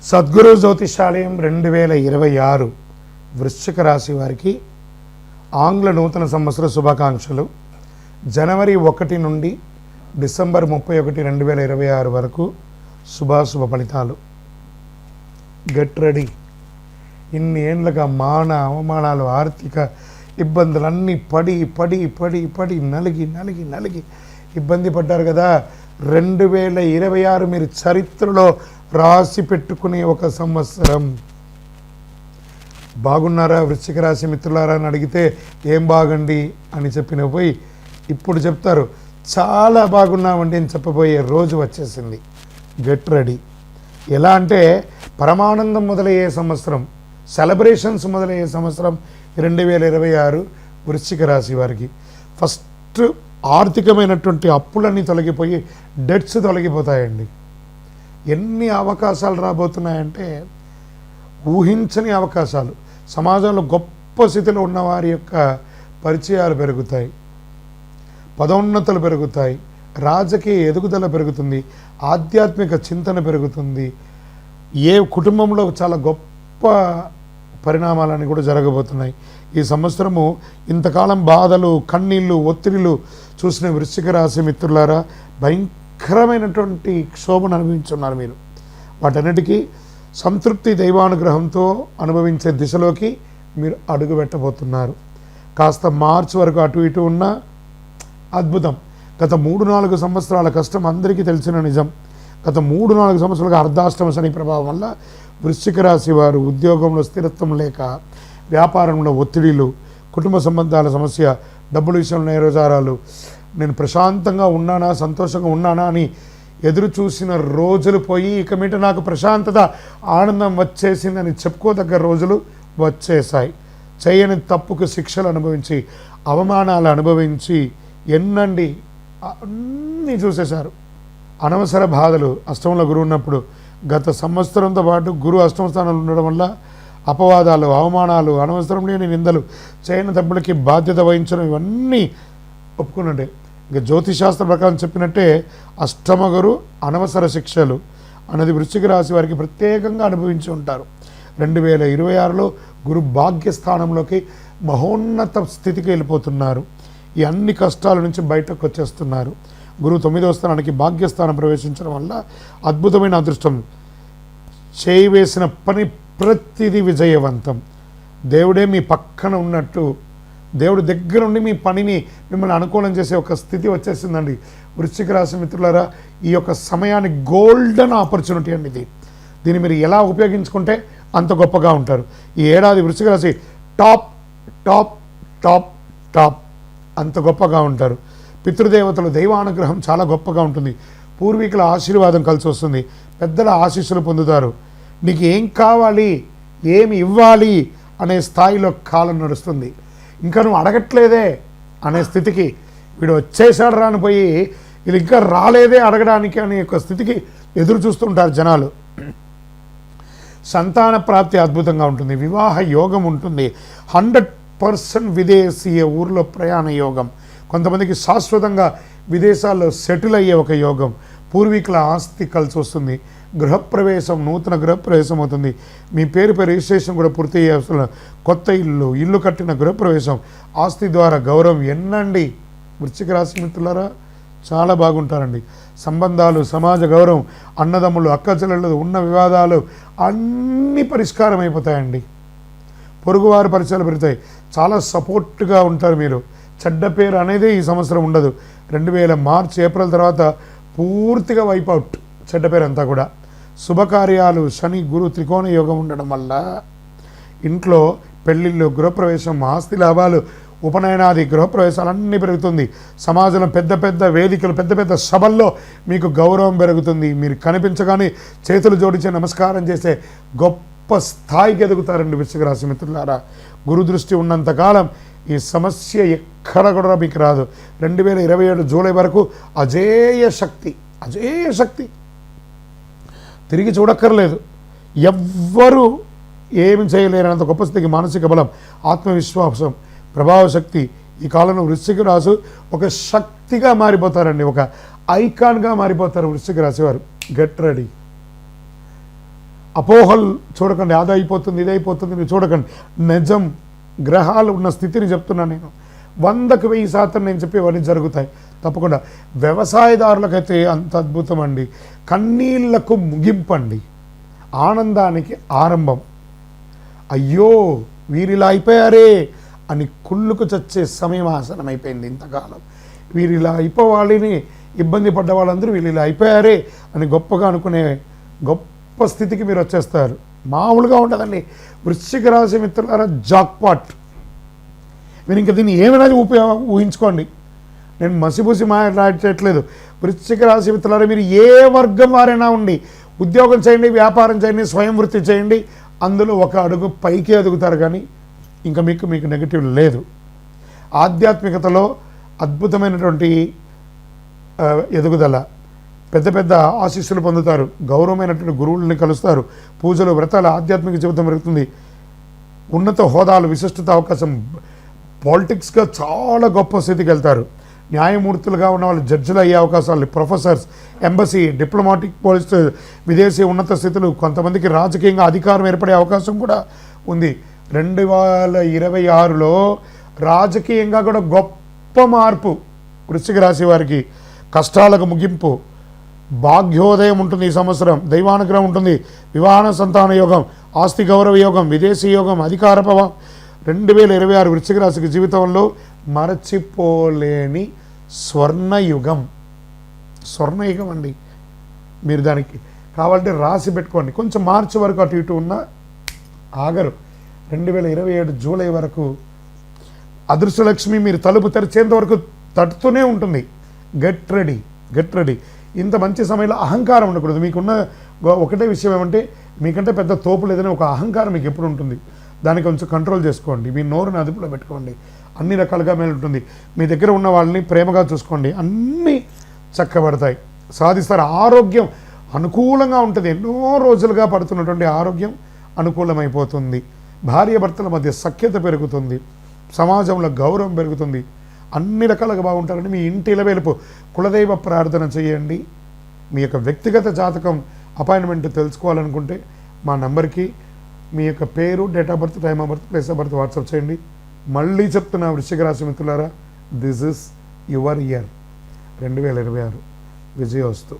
సద్గురు జ్యోతిషాలయం 2026 వృశ్చిక రాశి వారికి ఆంగ్ల నూతన సంవత్సర శుభాకాంక్షలు. జనవరి 1 నుండి డిసెంబర్ 31, 2026 వరకు శుభాశుభ ఫలితాలు. Get ready. ఇన్ని ఏండ్లుగా అవమానాలు, ఆర్థిక ఇబ్బందులన్నీ పడి నలిగి ఇబ్బంది పడ్డారు కదా. 2026 మీరు చరిత్రలో రాసి పెట్టుకునే ఒక సంవత్సరం. బాగున్నారా వృశ్చిక రాశి మిత్రులారా అని అడిగితే ఏం బాగండి అని చెప్పిన పోయి ఇప్పుడు చెప్తారు చాలా బాగున్నామండి అని చెప్పబోయే రోజు వచ్చేసింది. Get ready. ఎలా అంటే పరమానందం మొదలయ్యే సంవత్సరం, సెలబ్రేషన్స్ మొదలయ్యే సంవత్సరం 2026 వృశ్చిక రాశి వారికి. ఫస్ట్ ఆర్థికమైనటువంటి అప్పులన్నీ తొలగిపోయి డెట్స్ తొలగిపోతాయండి. ఎన్ని అవకాశాలు రాబోతున్నాయంటే ఊహించని అవకాశాలు. సమాజంలో గొప్ప స్థితిలో ఉన్న వారి యొక్క పరిచయాలు పెరుగుతాయి, పదోన్నతులు పెరుగుతాయి, రాజకీయ ఎదుగుదల పెరుగుతుంది, ఆధ్యాత్మిక చింతన పెరుగుతుంది. ఏ కుటుంబంలో చాలా గొప్ప పరిణామాలని కూడా జరగబోతున్నాయి. ఈ సంవత్సరము ఇంతకాలం బాధలు, కన్నీళ్ళు, ఒత్తిడిలు చూసిన వృశ్చిక రాశి మిత్రులారా భయంకరమైనటువంటి క్షోభను అనుభవించున్నారు మీరు. వాటన్నిటికీ సంతృప్తి దైవానుగ్రహంతో అనుభవించే దిశలోకి మీరు అడుగు పెట్టబోతున్నారు. కాస్త మార్చి వరకు అటు ఇటు ఉన్న అద్భుతం. గత 3-4 సంవత్సరాల కష్టం అందరికీ తెలిసిన నిజం. గత 3-4 సంవత్సరాలుగా అర్ధాష్టమ శని ప్రభావం వల్ల వృశ్చిక రాశి వారు ఉద్యోగంలో స్థిరత్వం లేక, వ్యాపారంలో ఒత్తిడిలు, కుటుంబ సంబంధాల సమస్య, డబ్బుల విషయంలో నేరజారాలు, నేను ప్రశాంతంగా ఉన్నానా, సంతోషంగా ఉన్నానా అని ఎదురు చూసిన రోజులు పోయి ఇక మీట నాకు ప్రశాంతత, ఆనందం వచ్చేసిందని చెప్పుకోదగ్గ రోజులు వచ్చేసాయి. చేయని తప్పుకు శిక్షలు అనుభవించి, అవమానాలు అనుభవించి ఎన్నండి అన్నీ చూసేశారు. అనవసర బాధలు. అష్టమంలో గురువు ఉన్నప్పుడు గత సంవత్సరంతో పాటు గురువు అష్టమ స్థానంలో ఉండడం వల్ల అపవాదాలు, అవమానాలు, అనవసరం లేని నిందలు, చేయని తప్పులకి బాధ్యత వహించడం ఇవన్నీ ఒప్పుకున్నట్టే. ఇక జ్యోతిశాస్త్ర ప్రకారం చెప్పినట్టే అష్టమ గురు అనవసర శిక్షలు అనేది వృశ్చిక రాశి వారికి ప్రత్యేకంగా అనుభవించి ఉంటారు. 2026లో గురు భాగ్యస్థానంలోకి మహోన్నత స్థితికి వెళ్ళిపోతున్నారు. ఈ అన్ని కష్టాల నుంచి బయటకు వచ్చేస్తున్నారు. గురువు 9వ స్థానానికి భాగ్యస్థానం ప్రవేశించడం వల్ల అద్భుతమైన అదృష్టం. చేయవేసిన పని ప్రతిదీ విజయవంతం. దేవుడే మీ పక్కన ఉన్నట్టు, దేవుడు దగ్గర ఉండి మీ పనిని మిమ్మల్ని అనుకూలం చేసే ఒక స్థితి వచ్చేసిందండి. వృశ్చిక రాశి మిత్రులారా ఈ యొక్క సమయాన్ని గోల్డెన్ ఆపర్చునిటీ అండి ఇది. దీన్ని మీరు ఎలా ఉపయోగించుకుంటే అంత గొప్పగా ఉంటారు. ఈ ఏడాది వృశ్చిక రాశి టాప్ టాప్ టాప్ టాప్ అంత గొప్పగా ఉంటారు. పితృదేవతలు దైవానుగ్రహం చాలా గొప్పగా ఉంటుంది. పూర్వీకుల ఆశీర్వాదం కలిసి వస్తుంది. పెద్దల ఆశీస్సులు పొందుతారు. నీకు ఏం కావాలి, ఏమి ఇవ్వాలి అనే స్థాయిలో కాలం నడుస్తుంది. ఇంకా నువ్వు అడగట్లేదే అనే స్థితికి, వీడు వచ్చేసాడు రానిపోయి ఇది ఇంకా రాలేదే అడగడానికి అనే ఒక స్థితికి ఎదురు చూస్తుంటారు జనాలు. సంతాన ప్రాప్తి అద్భుతంగా ఉంటుంది. వివాహ యోగం ఉంటుంది. 100% విదేశీయ ఊర్లో ప్రయాణ యోగం. కొంతమందికి శాశ్వతంగా విదేశాల్లో సెటిల్ అయ్యే ఒక యోగం. పూర్వీకుల ఆస్తి కలిసి వస్తుంది. గృహప్రవేశం, నూతన గృహప్రవేశం అవుతుంది. మీ పేరుపై రిజిస్ట్రేషన్ కూడా పూర్తి అయ్యే అవసరం. కొత్త ఇల్లు కట్టిన గృహప్రవేశం, ఆస్తి ద్వారా గౌరవం ఎన్నండి. వృశ్చిక రాశి మిత్రులారా చాలా బాగుంటారండి. సంబంధాలు, సమాజ గౌరవం, అన్నదమ్ములు, అక్కచెల్లెళ్ళు ఉన్న వివాదాలు అన్నీ పరిష్కారం అయిపోతాయండి. పొరుగువారి పరిచయాలు పెరుగుతాయి. చాలా సపోర్ట్గా ఉంటారు మీరు. చెడ్డ పేరు అనేది ఈ సంవత్సరం ఉండదు. 2000 మార్చి, ఏప్రిల్ తర్వాత పూర్తిగా వైపౌట్ చెడ్డ పేరు అంతా కూడా. శుభకార్యాలు, శని గురు త్రికోణ యోగం ఉండడం వల్ల ఇంట్లో పెళ్ళిళ్ళు, గృహప్రవేశం, ఆస్తి లాభాలు, ఉపనయనాది గృహప్రవేశాలన్నీ పెరుగుతుంది. సమాజంలో పెద్ద పెద్ద వేదికలు, పెద్ద పెద్ద సభల్లో మీకు గౌరవం పెరుగుతుంది. మీరు కనిపించగానే చేతులు జోడించి నమస్కారం చేసే గొప్ప స్థాయికి ఎదుగుతారండి వృశ్చిక రాశి మిత్రులారా. గురు దృష్టి ఉన్నంతకాలం ఈ సమస్య ఎక్కడ కూడా మీకు రాదు. 2027 జూలై వరకు అజేయ శక్తి తిరిగి చూడక్కర్లేదు. ఎవ్వరూ ఏమి చేయలేనంత గొప్ప స్థితికి మానసిక బలం, ఆత్మవిశ్వాసం, ప్రభావశక్తి. ఈ కాలంలో వృశ్చిక రాశి ఒక శక్తిగా మారిపోతారండి. ఒక ఐకాన్గా మారిపోతారు వృశ్చిక రాశి వారు. Get ready. అపోహలు చూడకండి, అది అయిపోతుంది ఇది అయిపోతుంది మీరు చూడకండి. నిజం గ్రహాలు ఉన్న స్థితిని చెప్తున్నాను నేను. 100కి 1000% నేను చెప్పేవన్నీ జరుగుతాయి తప్పకుండా. వ్యవసాయదారులకైతే అంత అద్భుతం అండి. కన్నీళ్లకు ముగింపండి, ఆనందానికి ఆరంభం. అయ్యో వీరిలా అయిపోయారే అని కుళ్ళుకు చచ్చే సమయం ఆసనమైపోయింది. ఇంతకాలం వీరిలా అయిపోవాలని ఇబ్బంది పడ్డ వాళ్ళందరూ వీళ్ళు ఇలా అయిపోయారే అని గొప్పగా అనుకునే గొప్ప స్థితికి మీరు వచ్చేస్తారు. మామూలుగా ఉండదండి. వృశ్చిక రాశి మిత్రులారా, జాక్పాట్. మీరు ఇంకా దీన్ని ఏమైనా ఊహించుకోండి. నేను మసిపూసి మాట్లాడట్లేదు. వృశ్చిక రాశి మిత్రులారా, మీరు ఏ వర్గం వారైనా ఉండి ఉద్యోగం చేయండి, వ్యాపారం చేయండి, స్వయం వృత్తి చేయండి, అందులో ఒక అడుగు పైకి ఎదుగుతారు. కానీ ఇంకా మీకు నెగిటివ్ లేదు. ఆధ్యాత్మికతలో అద్భుతమైనటువంటి ఎదుగుదల, పెద్ద పెద్ద ఆశీస్సులు పొందుతారు, గౌరవమైనటువంటి గురువులని కలుస్తారు, పూజలు వ్రతాలు, ఆధ్యాత్మిక జీవితం పెరుగుతుంది, ఉన్నత హోదాలు, విశిష్టత అవకాశం, పాలిటిక్స్గా చాలా గొప్ప స్థితికి వెళ్తారు. న్యాయమూర్తులుగా ఉన్న వాళ్ళు జడ్జిలు అయ్యే అవకాశాలు, ప్రొఫెసర్స్, ఎంబసీ, డిప్లొమాటిక్ పోస్ట్, విదేశీ ఉన్నత స్థితులు, కొంతమందికి రాజకీయంగా అధికారం ఏర్పడే అవకాశం కూడా ఉంది. 2026లో రాజకీయంగా కూడా గొప్ప మార్పు వృశ్చిక రాశి వారికి. కష్టాలకు ముగింపు, భాగ్యోదయం ఉంటుంది ఈ సంవత్సరం, దైవానుగ్రహం ఉంటుంది, వివాహ సంతాన యోగం, ఆస్తి గౌరవ యోగం, విదేశీ యోగం, అధికార ప్రభావం. 2026 వృశ్చిక రాశికి జీవితంలో మరచిపోలేని స్వర్ణయుగం. స్వర్ణయుగం అండి. మీరు దానికి కావాలంటే రాసి పెట్టుకోండి. కొంచెం మార్చి వరకు అటు ఇటు ఉన్న ఆగరు. 2027 జూలై వరకు అదృష్టలక్ష్మి మీరు తలుపు తెరిచేంత వరకు తట్టుతూనే ఉంటుంది. Get ready. ఇంత మంచి సమయంలో అహంకారం ఉండకూడదు. మీకున్న ఒకటే విషయం ఏమంటే, మీకంటే పెద్ద తోపు లేదని ఒక అహంకారం మీకు ఎప్పుడు ఉంటుంది. దాన్ని కొంచెం కంట్రోల్ చేసుకోండి. మీ నోరుని అదుపులో పెట్టుకోండి. అన్ని రకాలుగా మేలు ఉంటుంది. మీ దగ్గర ఉన్న వాళ్ళని ప్రేమగా చూసుకోండి. అన్నీ చక్కబడతాయి, సాధిస్తారు. ఆరోగ్యం అనుకూలంగా ఉంటుంది. ఎన్నో రోజులుగా పడుతున్నటువంటి ఆరోగ్యం అనుకూలమైపోతుంది. భార్యాభర్తల మధ్య సఖ్యత పెరుగుతుంది, సమాజంలో గౌరవం పెరుగుతుంది, అన్ని రకాలుగా బాగుంటారని మీ ఇంటి ఇలవేలుపు కులదైవ ప్రార్థన చేయండి. మీ యొక్క వ్యక్తిగత జాతకం అపాయింట్మెంట్ తెలుసుకోవాలనుకుంటే మా నంబర్కి మీ యొక్క పేరు, date of birth, time of birth, place of birth WhatsApp చేయండి. మళ్ళీ చెప్తున్నా వృశ్చిక రాశి మిత్రులారా, దిస్ ఇస్ యువర్ ఇయర్ 2026. విజయోస్తు.